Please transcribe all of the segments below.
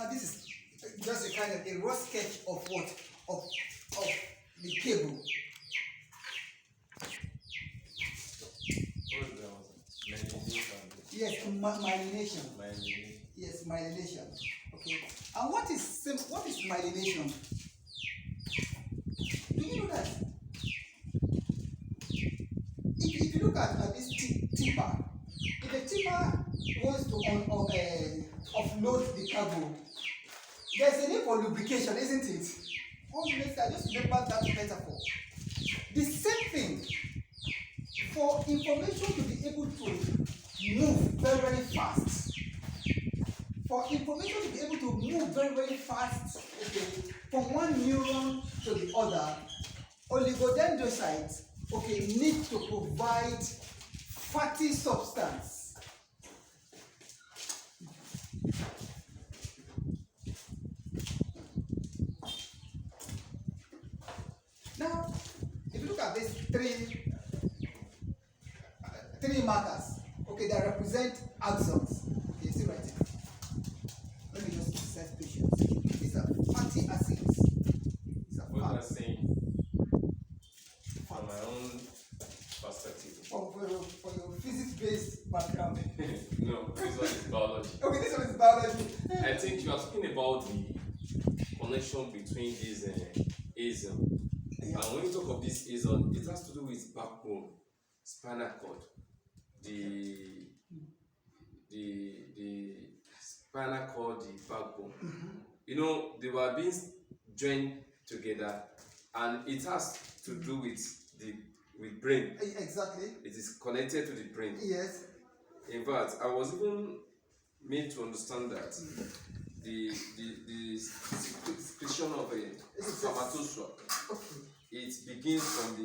Now this is just a kind of a rough sketch of what? Of the cable. Yes, myelination. Yes, myelination. Okay. And what is myelination? Do you know that? If you look at this tipper, if a tipper wants to offload the cargo, there's a need for lubrication, isn't it? I just remember that metaphor. The same thing, for information to be able to move very, very fast. For information to be able to move very, very fast, okay, from one neuron to the other, oligodendrocytes, okay, need to provide fatty substance. Now, if you look at these three markers, okay, that represent axons. Okay, you see right here. Let me just exercise patience. These are fatty acids. These are what I'm saying, from my own perspective. For your physics-based background. No, this one is biology. Okay, this one is biology. I think you are talking about the connection between these axons. Yeah. And when you talk of this axon, it has to do with backbone, spinal cord, the spinal cord, the backbone. Mm-hmm. You know, they were being joined together, and it has to do with brain. Exactly. It is connected to the brain. Yes. In fact, I was even made to understand that the secretion of a spermatozoa, Okay. it begins from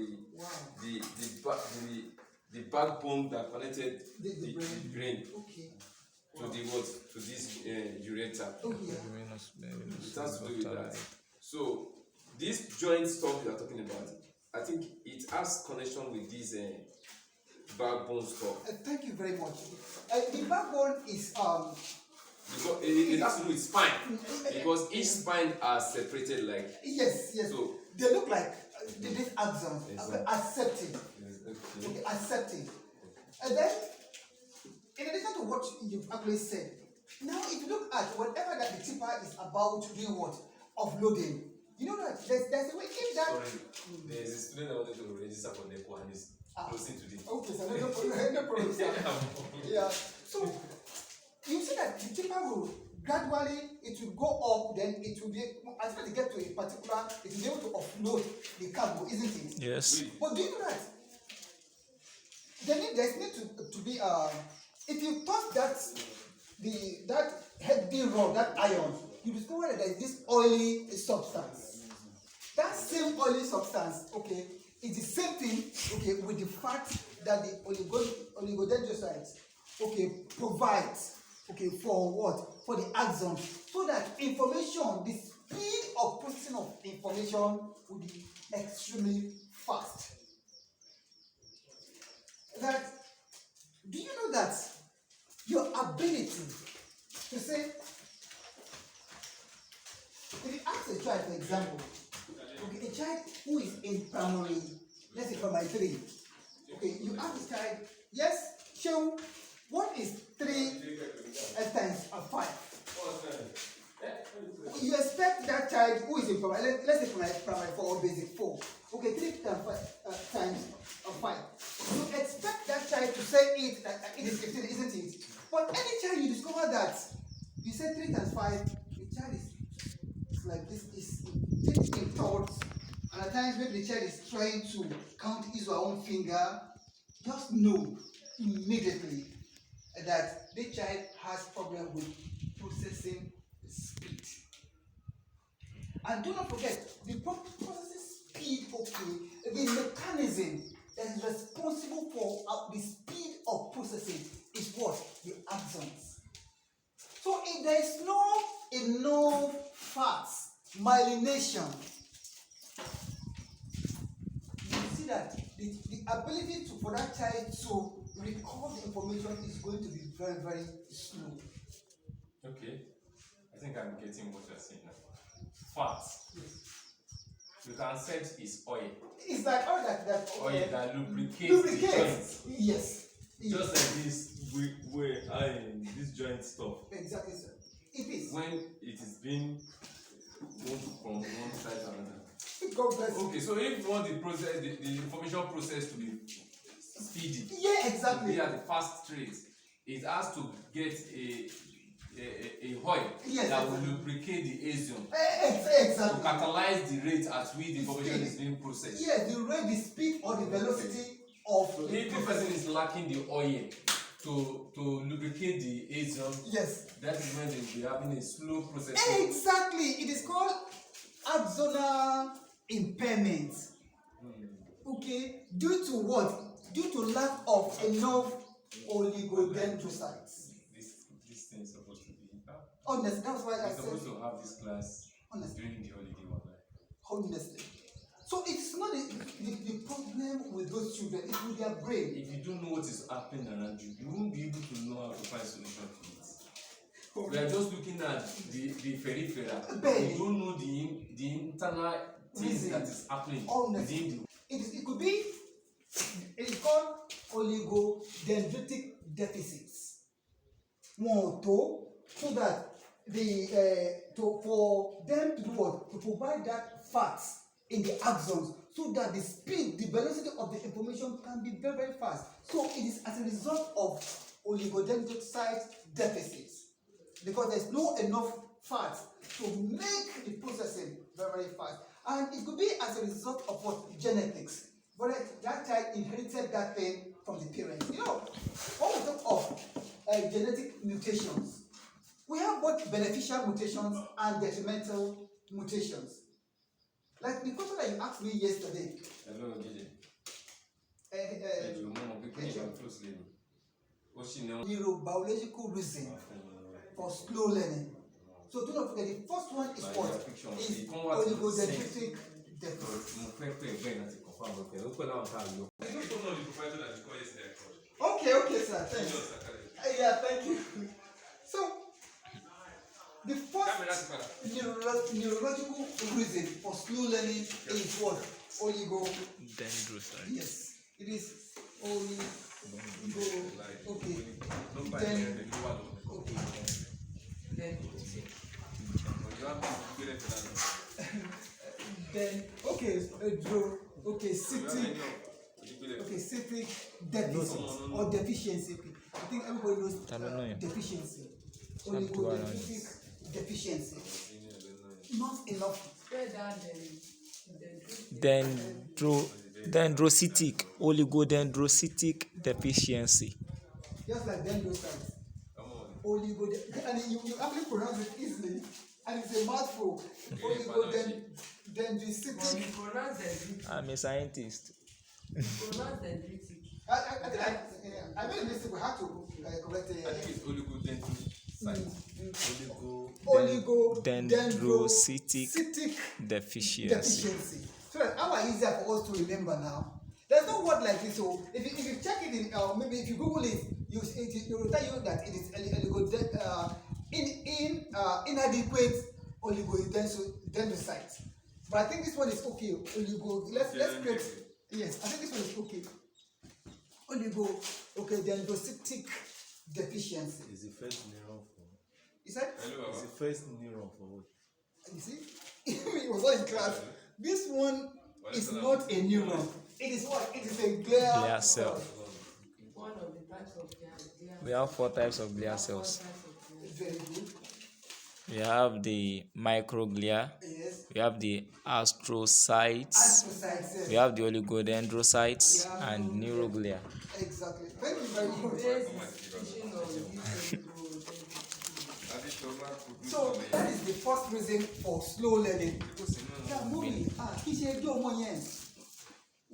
the backbone that connected the brain Okay. to the what, to this urethra. Oh yeah. It has to do with that. So this joint stuff you are talking about, I think it has connection with this backbone stuff. Thank you very much. The backbone is Because it has to do with spine. Because each spine are separated like. Yes. So they look like these axons, Exactly. accepting. Okay, accepting. And then, in addition to what you've actually said, now if you look at whatever that the tipper is about doing what? Offloading. You know that there's a way if that. Sorry, there is a student that wanted to register for NECO and is closing today. Okay, so no problem, sir. Yeah. So you see that the tipper will gradually it will go up, then it will be as soon as it get to a particular, it will be able to offload the cargo, isn't it? Yes. But do you know that there's need to be if you touch that heavy rod, that iron, you discover that there is this oily substance. That same oily substance, okay, is the same thing, okay, with the fat that the oligodendrocytes, okay, provides, okay, for what? For the axon, so that information, the speed of processing of information will be extremely fast. That, do you know that your ability to say, if you ask a child, for example, okay, a child who is in primary, let's say primary 3, okay, you ask the child, yes, show, what is 3 times 5? You expect that child who is in primary, let's say primary 4 or basic 4, okay, 3 times 5. You expect that child to say it is 15, isn't it? But any child you discover that you say 3 times 5, the child is like this, is thinking in thoughts, and at times maybe the child is trying to count his or her own finger. Just know immediately that the child has problem with processing speed. And do not forget, the processing speed, okay, the mechanism that is responsible for the speed of processing is what? The axons. So if there is no enough fats, myelination, you see that the ability for that child to record the information is going to be very, very slow. Okay. I think I'm getting what you're saying now. Fat. You can say it's oil. It's like oil That lubricates the lubricates. joints. Yes. Just like this this joint stuff. Exactly, sir. It is. When it is being moved from one side to another. God bless you. Okay, so if you want the information process to be speedy, Yeah, exactly. to be at a fast rate, it has to get a oil that will lubricate the axion Exactly. to catalyze the rate at which the information is being processed. Yes, the rate, the speed, or the velocity of. So if the person is lacking the oil to lubricate the axion, yes, that is when they will be having a slow processing. Exactly. It is called axonal impairment. Okay, due to what? Due to lack of enough oligodendrocytes. This thing is supposed to be. Honestly, that's why I We're said. supposed to have this class Honestly. during the holiday one. Honestly. So it's not the problem with those children, it's with their brain. If you don't know what is happening around you, you won't be able to know how to find solution to it. We are just looking at the peripheral. You don't know the internal things that is happening within the. It could be. It is called oligodendritic deficits. So that for them to do what? To provide that fat in the axons, so that the speed, the velocity of the information can be very, very fast. So it is as a result of oligodendrocyte deficits, because there's no enough fat to make the processing very, very fast. And it could be as a result of what? Genetics. But that child inherited that thing from the parents. You know, when we talk of genetic mutations, we have both beneficial mutations and detrimental mutations. Like the question that you asked me yesterday. Hello, Gigi. Neurobiological reason for slow learning. So do not forget, the first one is what? Is oligodendritic deficit. Okay, sir. Thanks. Yeah, thank you. So, the first neurological reason for slow learning is what? Oligodendrocyte. Yes, it is oligo. Okay. Citric deficit or deficiency. I think everybody knows deficiency. Oligodendritic deficiency. Not enough. Dendrocytic, oligodendrocytic deficiency. Just like dendrocytes. And you actually pronounce it easily, and it's a mouthful. Oligodendrocytic. I'm a scientist. I made a mistake. We have to correct it. I think it's oligodendrocyte. Oligodendrocytic deficiency. So that's how easier for us to remember now. There's no word like this. So if you check it in, maybe if you Google it, it will tell you that it is inadequate oligodendrocytes. But I think this one is okay. Let's create. Yes, I think this one is okay. Dendrocytic deficiency. Is the first neuron for? You said? Is the first neuron for what? You see? It was all in class. This one is not a neuron. It is what? It is a glial cell. One of the types of glial. We have 4 types of glial cells. Very good. We have the microglia. Yes. We have the astrocytes. Astrocytes, yes. We have the oligodendrocytes and neuroglia. Exactly. Thank you very much. So that is the first reason for slow learning. Yeah, moving.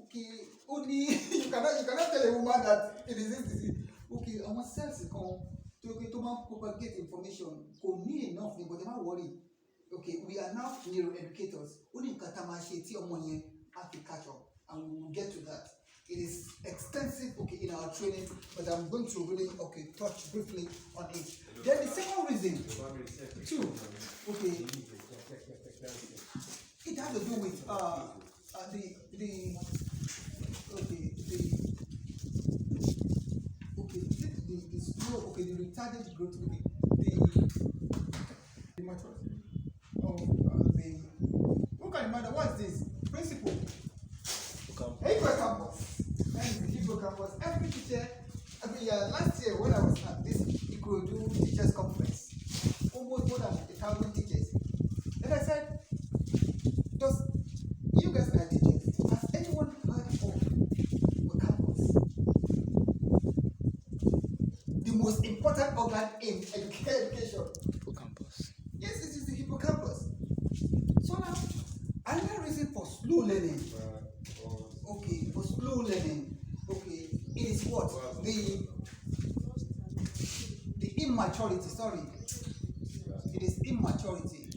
Okay, only you cannot tell a woman that it is this. Okay, our cells to propagate information. Enough, but don't worry. Okay, we are now neuroeducators. Only Katamasheti have to catch up, and we will get to that. It is extensive, okay, in our training, but I'm going to really, okay, touch briefly on it. Then the second reason, too, okay, it has to do with the slow, okay, the retarded growth, okay, the maturity of the, who can remember what is this principle? Hippocampus. That is the hippocampus. Every teacher, every year, last year when I was at this Ikorodu teachers conference, almost more than 1,000 teachers. And I said, does you guys are teachers? Has anyone heard of hippocampus? The most important organ in education. Hippocampus. Yes, it is the hippocampus. So now, another reason for slow learning. Okay, for slow learning, okay, it is what? The immaturity, sorry. It is immaturity.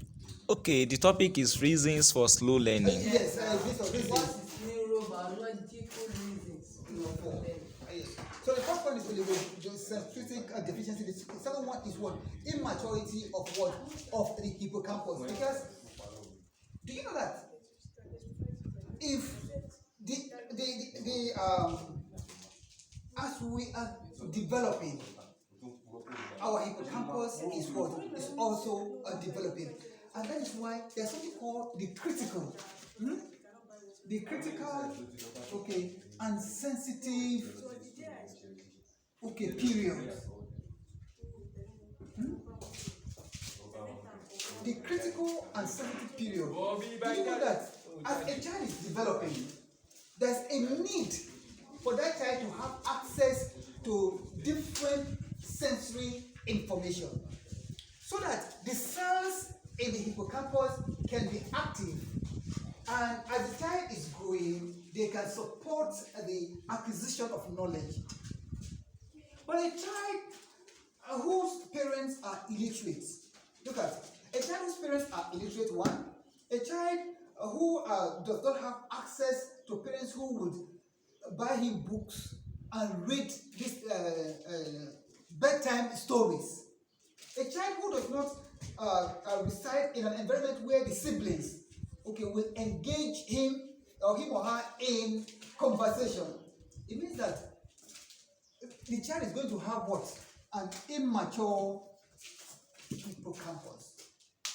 Okay, the topic is reasons for slow learning. Yes, this What is is neurobiological reasons? so the first one is the synthetic deficiency. The second one is what? Immaturity of what? Of the hippocampus. Because do you know that if as we are developing, our hippocampus is what? Is also developing. And that is why there's something called the critical. The critical, okay, and sensitive, okay, period. The critical and sensitive period. Do you know that as a child is developing, there's a need for that child to have access to different sensory information so that the cells in the hippocampus can be active, and as the child is growing, they can support the acquisition of knowledge. But a child whose parents are illiterate, look at a child whose parents are illiterate, one, a child who does not have access to parents who would buy him books and read this bedtime stories. A child who does not reside in an environment where the siblings, okay, will engage him or her in conversation. It means that the child is going to have what? An immature hippocampus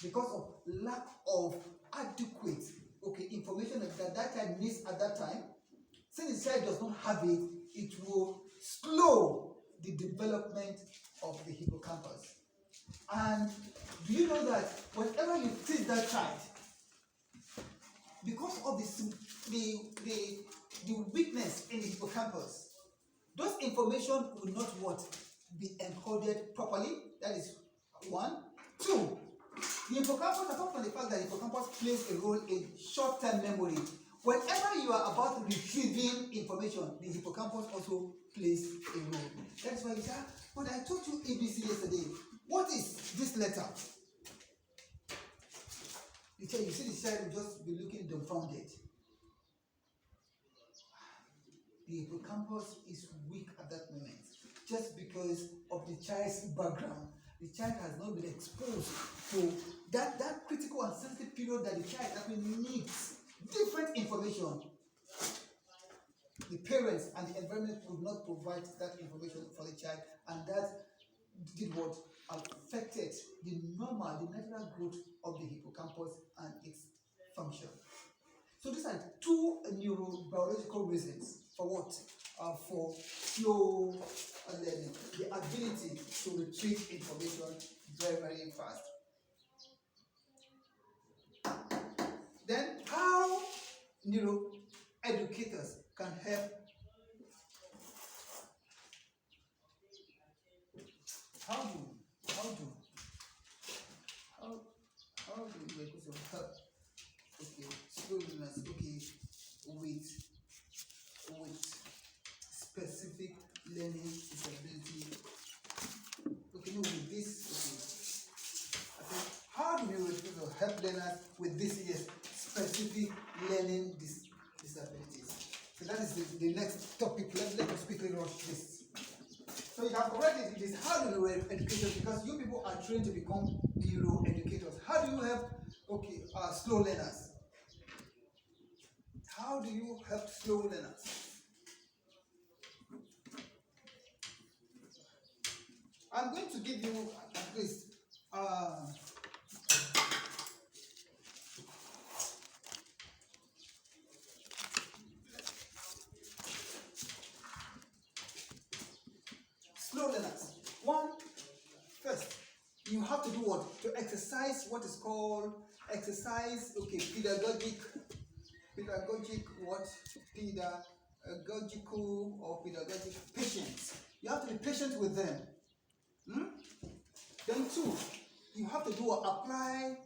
because of lack of adequate, okay, information that child needs at that time. Since the child does not have it, it will slow the development of the hippocampus. And do you know that whenever you teach that child, because of the weakness in the hippocampus, those information will not what? Be encoded properly. That is one. Two, the hippocampus, apart from the fact that the hippocampus plays a role in short-term memory, whenever you are about retrieving information, the hippocampus also plays a role. That's why you say, but I taught you ABC yesterday. What is this letter? You see the child will just be looking dumbfounded. The hippocampus is weak at that moment, just because of the child's background. The child has not been exposed to that critical and sensitive period that the child actually needs different information. The parents and the environment would not provide that information for the child, and that did what? Affected the natural growth of the hippocampus and its function. So these are two neurobiological reasons for what? For slow learning. The ability to retrieve information very, very fast. Then how neuroeducators can help. How do you help? Okay, slowness. Okay, with specific learning disability. Okay, no, with this. Okay, how do you help learners with this? Yes, specific learning disabilities. So that is the next topic. Let us quickly rush this. So you have already it is how do you help educators, because you people are trained to become neuro educators. How do you help slow learners? How do you help slow learners? I'm going to give you at least slow learners. First, you have to do what? To exercise what is called pedagogical or pedagogic patience. You have to be patient with them. Then two, you have to apply